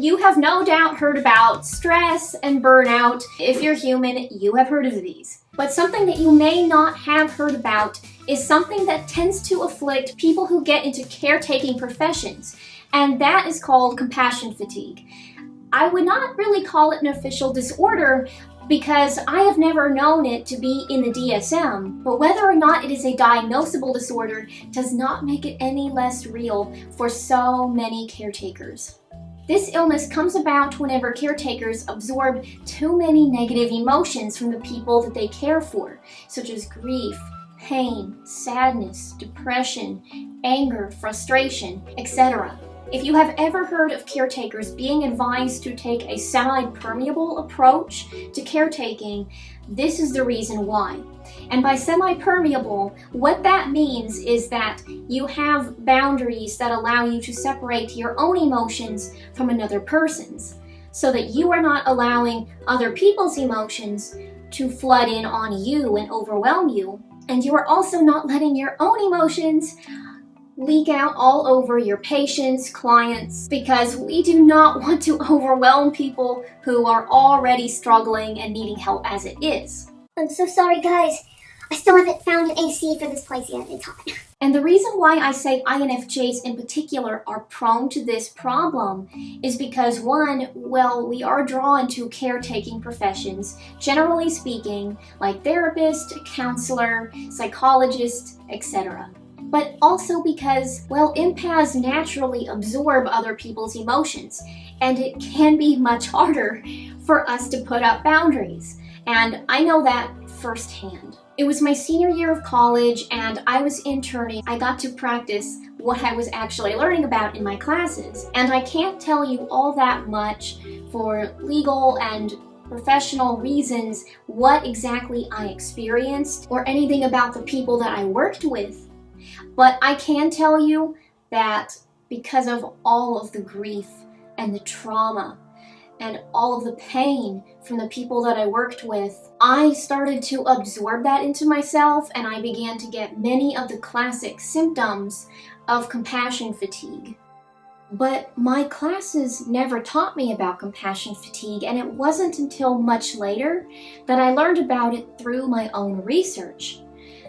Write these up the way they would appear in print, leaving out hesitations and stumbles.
You have no doubt heard about stress and burnout. If you're human, you have heard of these. But something that you may not have heard about is something that tends to afflict people who get into caretaking professions, and that is called compassion fatigue. I would not really call it an official disorder because I have never known it to be in the DSM, but whether or not it is a diagnosable disorder does not make it any less real for so many caretakers. This illness comes about whenever caretakers absorb too many negative emotions from the people that they care for, such as grief, pain, sadness, depression, anger, frustration, etc. If you have ever heard of caretakers being advised to take a semi-permeable approach to caretaking, this is the reason why. And by semi-permeable, what that means is that you have boundaries that allow you to separate your own emotions from another person's, so that you are not allowing other people's emotions to flood in on you and overwhelm you, and you are also not letting your own emotions leak out all over your patients, clients, because we do not want to overwhelm people who are already struggling and needing help as it is. I'm so sorry, guys. I still haven't found an AC for this place yet. It's hot. And the reason why I say INFJs in particular are prone to this problem is because, one, well, we are drawn to caretaking professions, generally speaking, like therapist, counselor, psychologist, etc. But also because, well, empaths naturally absorb other people's emotions, and it can be much harder for us to put up boundaries. And I know that firsthand. It was my senior year of college and I was interning. I got to practice what I was actually learning about in my classes. And I can't tell you all that much for legal and professional reasons what exactly I experienced or anything about the people that I worked with. But I can tell you that because of all of the grief and the trauma and all of the pain from the people that I worked with, I started to absorb that into myself, and I began to get many of the classic symptoms of compassion fatigue. But my classes never taught me about compassion fatigue, and it wasn't until much later that I learned about it through my own research.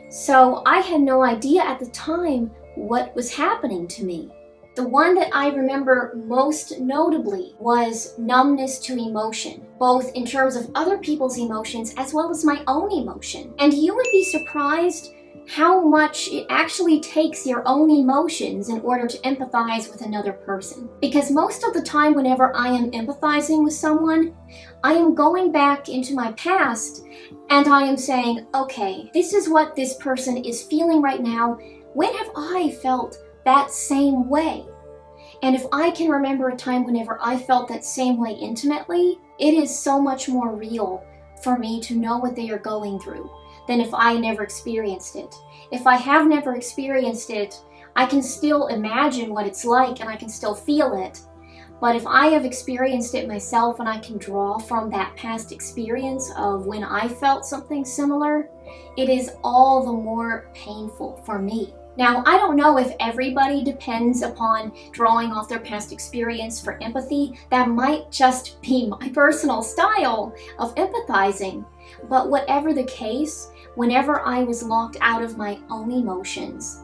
So I had no idea at the time what was happening to me. The one that I remember most notably was numbness to emotion, both in terms of other people's emotions as well as my own emotion. And you would be surprised how much it actually takes your own emotions in order to empathize with another person. Because most of the time whenever I am empathizing with someone, I am going back into my past and I am saying, okay, this is what this person is feeling right now. When have I felt that same way? And if I can remember a time whenever I felt that same way intimately, it is so much more real for me to know what they are going through than if I never experienced it. If I have never experienced it, I can still imagine what it's like and I can still feel it. But if I have experienced it myself and I can draw from that past experience of when I felt something similar, it is all the more painful for me. Now, I don't know if everybody depends upon drawing off their past experience for empathy. That might just be my personal style of empathizing. But whatever the case, whenever I was locked out of my own emotions,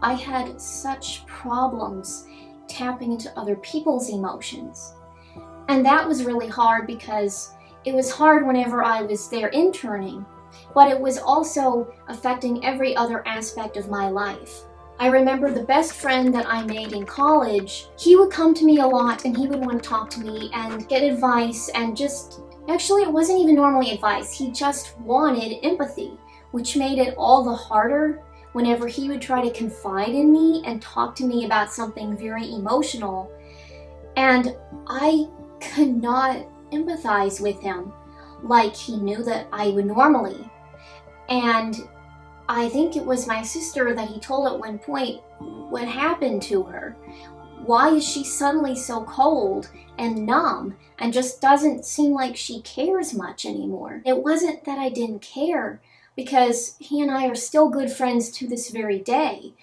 I had such problems tapping into other people's emotions. And that was really hard because it was hard whenever I was there interning, but it was also affecting every other aspect of my life. I remember the best friend that I made in college, he would come to me a lot and he would want to talk to me and get advice and actually it wasn't even normally advice, he just wanted empathy, which made it all the harder whenever he would try to confide in me and talk to me about something very emotional. And I could not empathize with him like he knew that I would normally. And I think it was my sister that he told at one point what happened to her. Why is she suddenly so cold and numb and just doesn't seem like she cares much anymore? It wasn't that I didn't care, because he and I are still good friends to this very day.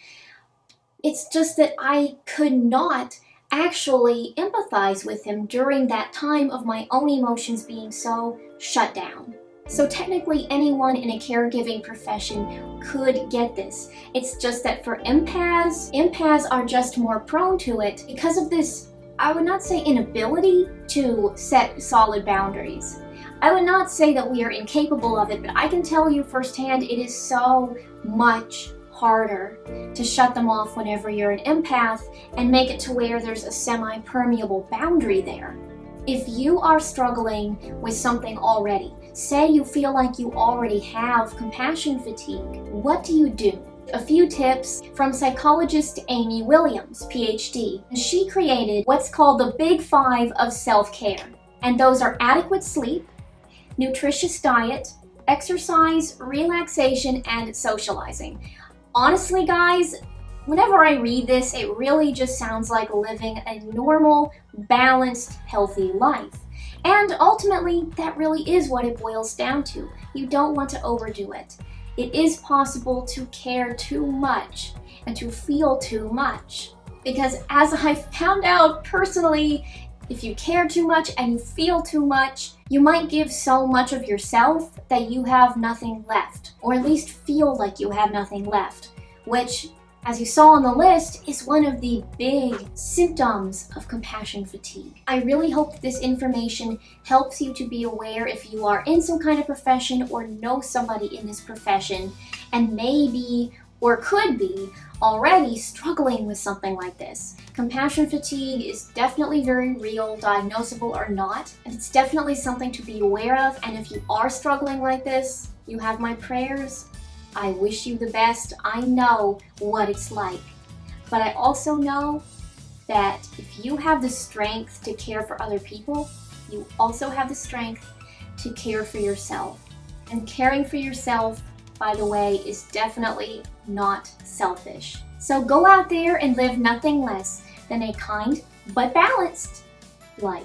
It's just that I could not actually empathize with him during that time of my own emotions being so shut down. So technically anyone in a caregiving profession could get this. It's just that for empaths are just more prone to it because of this, I would not say inability to set solid boundaries. I would not say that we are incapable of it, but I can tell you firsthand it is so much harder to shut them off whenever you're an empath and make it to where there's a semi-permeable boundary there. If you are struggling with something already, say you feel like you already have compassion fatigue, what do you do? A few tips from psychologist 𝑻𝑰𝐿𝑦𝐿, PhD. She created what's called the Big Five of self-care, and those are adequate sleep, nutritious diet, exercise, relaxation, and socializing. Honestly, guys, whenever I read this, it really just sounds like living a normal, balanced, healthy life. And ultimately, that really is what it boils down to. You don't want to overdo it. It is possible to care too much and to feel too much. Because as I found out personally, if you care too much and you feel too much, you might give so much of yourself that you have nothing left, or at least feel like you have nothing left, which, as you saw on the list, is one of the big symptoms of compassion fatigue. I really hope that this information helps you to be aware if you are in some kind of profession or know somebody in this profession and maybe or could be already struggling with something like this. Compassion fatigue is definitely very real, diagnosable or not, and it's definitely something to be aware of, and if you are struggling like this, you have my prayers. I wish you the best. I know what it's like. But I also know that if you have the strength to care for other people, you also have the strength to care for yourself. And caring for yourself, by the way, is definitely not selfish. So go out there and live nothing less than a kind but balanced life.